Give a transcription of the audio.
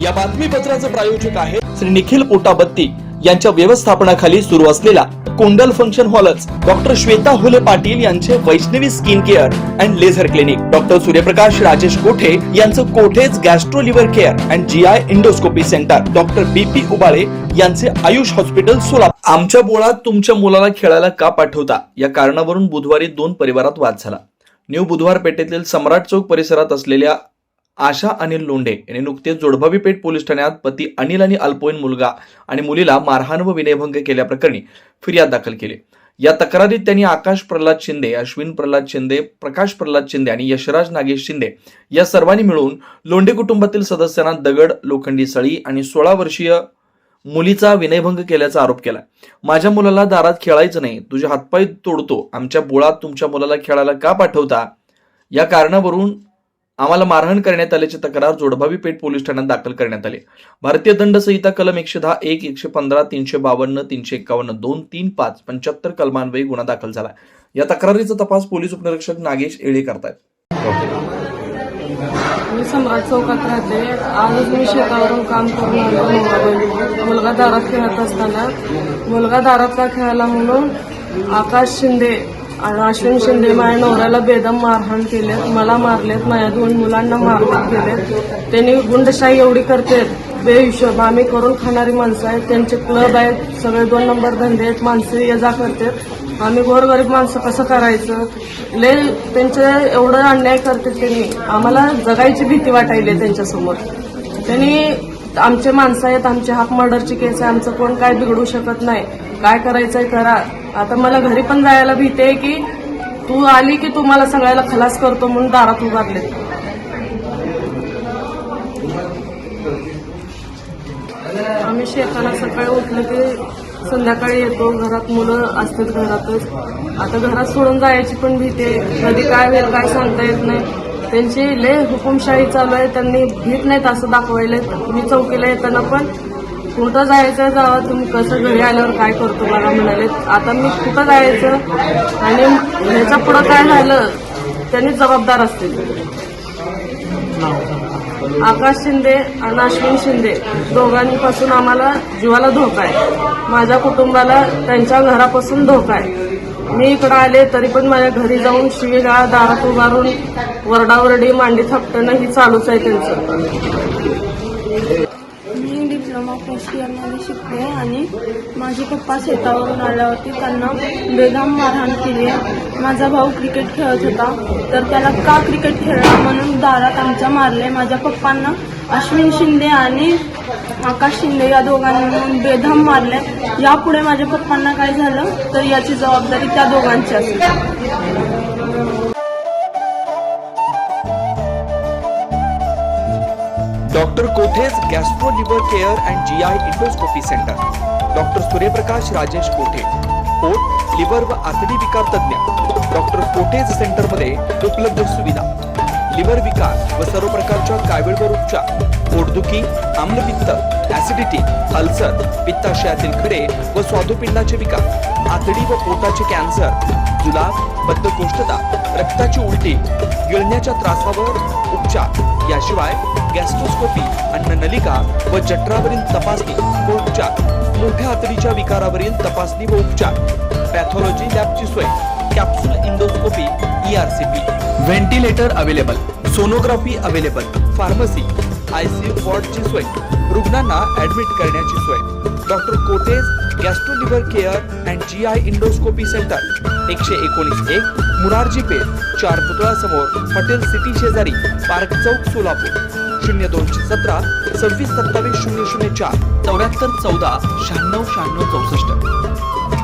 या बातमीपत्राचे प्रायोजक आहे श्री निखिल पोटाबत्ती यांच्या व्यवस्थापनाखाली सुरू असलेला कोंडल फंक्शन हॉलच, डॉक्टर श्वेता हुले पाटील यांचे Vaishnavi skin care and laser clinic, doctor Suryaprakash Rajesh Kothe यांचं कोठेज gastro liver care and GI endoscopy centre, doctor BP Ubale यांचे आयुष हॉस्पिटल सोलापूर। आमच्या बोळात तुमच्या मुलाला खेळायला का पाठवता या कारणावरून बुधवारी 2 परिवारात वाद झाला। न्यू बुधवार पेठेतील सम्राट चौक परिसरात असलेल्या आशा अनिल लोंढे यांनी नुकतेच जोडभावी पेठ पोलीस ठाण्यात पती अनिल आणि अल्पवयीन मुलगा आणि मुलीला मारहाण व विनयभंग केल्याप्रकरणी फिर्याद दाखल केली। या तक्रारीत त्यांनी आकाश प्रल्हाद शिंदे, अश्विन प्रल्हाद शिंदे, प्रकाश प्रल्हाद शिंदे आणि यशराज नागेश शिंदे या सर्वांनी मिळून लोंढे कुटुंबातील सदस्यांना दगड, लोखंडी सळी आणि 16 वर्षीय मुलीचा विनयभंग केल्याचा आरोप केला। माझ्या मुलाला दारात खेळायचं नाही, तुझे हातपाय तोडतो, आमच्या बोळात तुमच्या मुलाला खेळायला का पाठवता या कारणावरून आम्हाला मारहाण करण्यात आल्याची तक्रार जोडभावी पेठ पोलीस ठाण्यात दाखल करण्यात आली। भारतीय दंड संहिता कलम 110, 1, 115, 352, 351, 2, 3, 5, 75 कलमान्वये गुन्हा दाखल झाला। या तक्रारीचा तपास पोलीस उपनिरीक्षक नागेश येळे करतायत। मी सम्राट चौकात राहते। आजच मी शेतावरून काम करून आलो। मुलगा दारात खेळत असताना मुलगा दारात का खेळायला म्हणून आकाश शिंदे आणि अश्विन शिंदे माझ्या नवऱ्याला बेदम मारहाण केले, मला मारलेत, माझ्या 2 मुलांना मारहाण केले। त्यांनी गुंडशाही एवढी करतात बेहिशोब, आम्ही करून खाणारी माणसं आहेत, त्यांचे क्लब आहेत, सगळे 2 नंबर धंदे आहेत, माणसं ये जा करतात, आम्ही गोरगरीब माणसं कसं करायचं। त्यांचे एवढं अन्याय करतात त्यांनी, आम्हाला जगायची भीती वाटायली त्यांच्यासमोर। त्यांनी आमचे माणसं आहेत, आमची हाफ मर्डरची केस आहे, आमचं कोण काय बिघडू शकत नाही, काय करायचंय करा। आता मला घरी पण जायला भीती आहे की तू आली की तू मला सगळ्याला खलास करतो म्हणून दारात उभारले। आम्ही शेताला सकाळी उठलं की संध्याकाळी येतो, घरात मुलं असतात घरातच। आता घरात सोडून जायची पण भीती आहे, कधी काय होईल काय सांगता येत नाही। त्यांची लय हुकुमशाही चालू आहे, त्यांनी भीत नाहीत असं दाखवायला। मी चौकीला येताना पण कुठं जायचं जावा, तुम्ही कसं घरी आल्यावर काय करतो मला म्हणाले। आता मी कुठं जायचं आणि ह्याच्या पुढं काय झालं त्यांनी जबाबदार असतील। आकाश शिंदे आणि अश्विन शिंदे दोघांपासून आम्हाला जीवाला धोका आहे, माझ्या कुटुंबाला त्यांच्या घरापासून धोका आहे। मी इकडं आले तरी पण माझ्या घरी जाऊन शिवीगाळ, दारात उभारून वरडावरडी, मांडी थापटणं ही चालूच आहे त्यांचं। डिप्लोमा फर्स्ट इयरमध्ये शिकते आणि माझे पप्पा शेतावरून आल्यावरती त्यांना बेदम मारहाण केली आहे। माझा भाऊ क्रिकेट खेळत होता तर त्याला का क्रिकेट खेळला म्हणून दारात आमच्या मारले। माझ्या पप्पांना अश्विन शिंदे आणि आकाश शिंदे या दोघांनी मिळून बेदम मारले। यापुढे माझ्या पप्पांना काय झालं तर याची जबाबदारी त्या दोघांची असेल। Doctor Kothe's gastro liver care and GI endoscopy centre, doctor Suryaprakash Rajesh कोठे, पोट, लिव्हर व आतडी विकार तज्ञ, डॉक्टर कोठेज सेंटरमध्ये उपलब्ध सुविधा, लिव्हर विकार व सर्व प्रकारच्या कावीळवर उपचार, पोटदुखी, आम्लपित्त, ऍसिडिटी, अल्सर, पित्ताशयातील खडे व स्वादुपिंडाचे विकार, आतडी व पोटाचे कॅन्सर, जुलाब, बद्धकोष्ठता, रक्ताची उलटी, गिळण्याच्या त्रासावर उपचार, याशिवाय गॅस्ट्रोस्कोपी, अन्ननलिका व जठरावरील तपासणी व उपचार, मोठ्या आतडीच्या विकारावरील तपासणी व उपचार, पॅथॉलॉजी लॅबची सोय, capsule endoscopy, ERCP, ventilator available, sonography available, pharmacy, ICU वॉर्डची सोय, रुग्णांना ऍडमिट करण्याची सोय। डॉक्टर कोटेज gastro liver care and GI endoscopy centre, 119-1 Murarji Peth, 4 पुतळा समोर, हॉटेल सिटी शेजारी, पार्क चौक, सोलापूर। 0217 26 27 004 74 14 96 96 64।